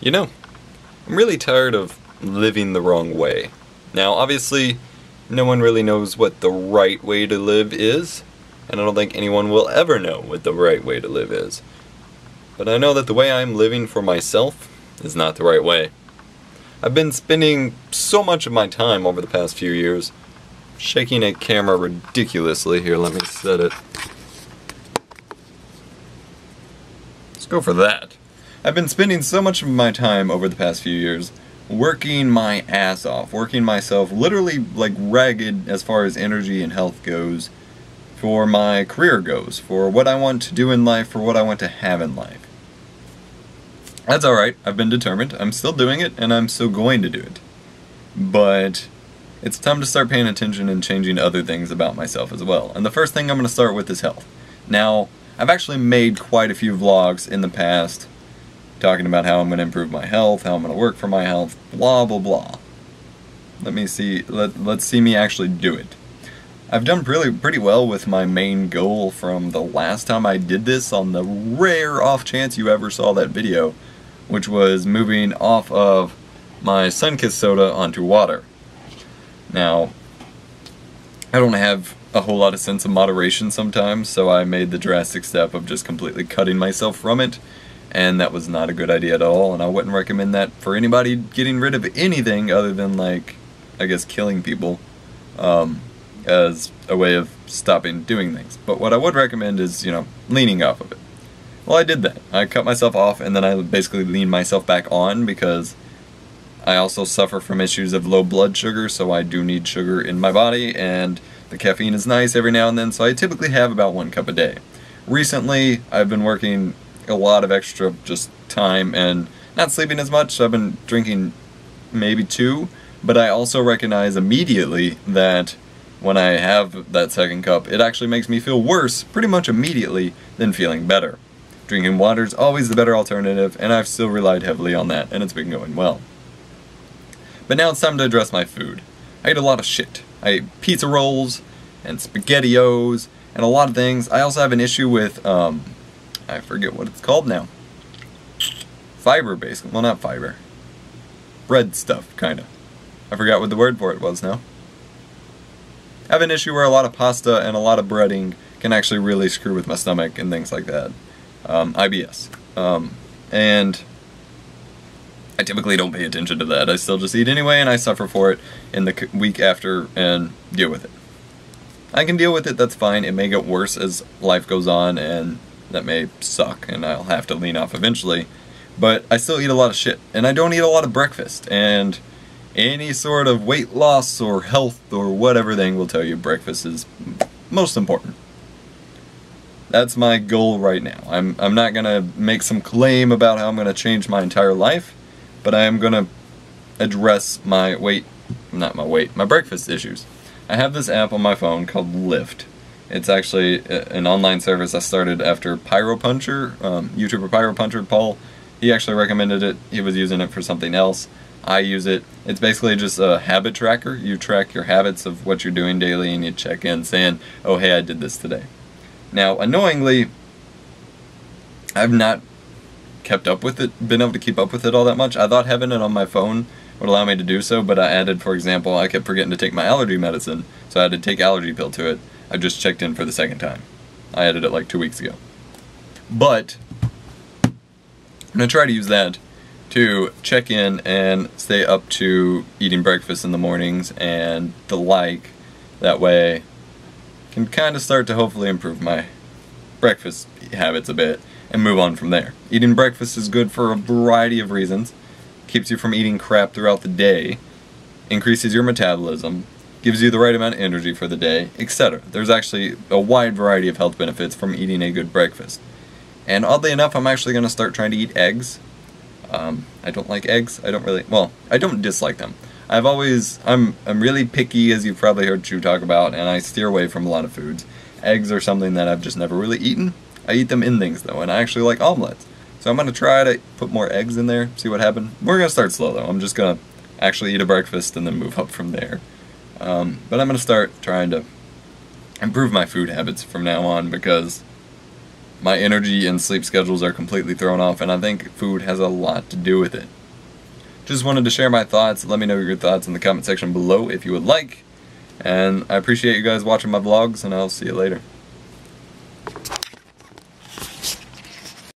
You know, I'm really tired of living the wrong way. Now, obviously, no one really knows what the right way to live is, and I don't think anyone will ever know what the right way to live is. But I know that the way I'm living for myself is not the right way. I've been spending so much of my time over the past few years shaking a camera ridiculously. Here, let me set it. Let's go for that. I've been spending so much of my time over the past few years working my ass off, working myself literally like ragged as far as energy and health goes, for my career goes, for what I want to do in life, for what I want to have in life. That's alright, I've been determined, I'm still doing it, and I'm still going to do it. But it's time to start paying attention and changing other things about myself as well. And the first thing I'm going to start with is health. Now, I've actually made quite a few vlogs in the past talking about how I'm going to improve my health, how I'm going to work for my health, blah blah blah. Let me see, let's see me actually do it. I've done pretty well with my main goal from the last time I did this, on the rare off chance you ever saw that video, which was moving off of my Sunkist soda onto water. Now, I don't have a whole lot of sense of moderation sometimes, so I made the drastic step of just completely cutting myself from it, and that was not a good idea at all, and I wouldn't recommend that for anybody getting rid of anything other than, like, I guess killing people, as a way of stopping doing things. But what I would recommend is, you know, leaning off of it. Well, I did that. I cut myself off, and then I basically leaned myself back on, because I also suffer from issues of low blood sugar, so I do need sugar in my body, and the caffeine is nice every now and then, so I typically have about 1 cup a day. Recently, I've been working a lot of extra just time and not sleeping as much, so I've been drinking maybe 2, but I also recognize immediately that when I have that second cup, it actually makes me feel worse pretty much immediately than feeling better. Drinking water is always the better alternative, and I've still relied heavily on that, and it's been going well. But now it's time to address my food. I eat a lot of shit. I ate pizza rolls and SpaghettiOs and a lot of things. I also have an issue with, I forget what it's called now. Fiber, basically. Well, not fiber. Bread stuff, kinda. I forgot what the word for it was now. I have an issue where a lot of pasta and a lot of breading can actually really screw with my stomach and things like that. IBS. And I typically don't pay attention to that. I still just eat anyway, and I suffer for it in the week after and deal with it. I can deal with it, that's fine. It may get worse as life goes on, and that may suck, and I'll have to lean off eventually. But I still eat a lot of shit, and I don't eat a lot of breakfast, and any sort of weight loss or health or whatever thing will tell you breakfast is most important. That's my goal right now. I'm not gonna make some claim about how I'm gonna change my entire life, but I am gonna address my my breakfast issues. I have this app on my phone called Lyft. It's actually an online service I started after PyroPuncher, YouTuber PyroPuncher Paul. He actually recommended it. He was using it for something else. I use it. It's basically just a habit tracker. You track your habits of what you're doing daily, and you check in saying, oh hey, I did this today. Now, annoyingly, I've not kept up with it, been able to keep up with it all that much. I thought having it on my phone would allow me to do so, but I added, for example, I kept forgetting to take my allergy medicine, so I had to take allergy pill to it. I just checked in for the second time. I added it like 2 weeks ago. But I'm going to try to use that to check in and stay up to eating breakfast in the mornings and the like. That way, can kind of start to hopefully improve my breakfast habits a bit and move on from there. Eating breakfast is good for a variety of reasons. Keeps you from eating crap throughout the day, increases your metabolism, gives you the right amount of energy for the day, etc. There's actually a wide variety of health benefits from eating a good breakfast. And oddly enough, I'm actually going to start trying to eat eggs. I don't like eggs. I don't dislike them. I'm really picky, as you've probably heard Chu talk about, and I steer away from a lot of foods. Eggs are something that I've just never really eaten. I eat them in things though, and I actually like omelets. So I'm going to try to put more eggs in there, see what happens. We're going to start slow though. I'm just going to actually eat a breakfast and then move up from there. But I'm going to start trying to improve my food habits from now on, because my energy and sleep schedules are completely thrown off, and I think food has a lot to do with it. Just wanted to share my thoughts. Let me know your thoughts in the comment section below if you would like. And I appreciate you guys watching my vlogs, and I'll see you later.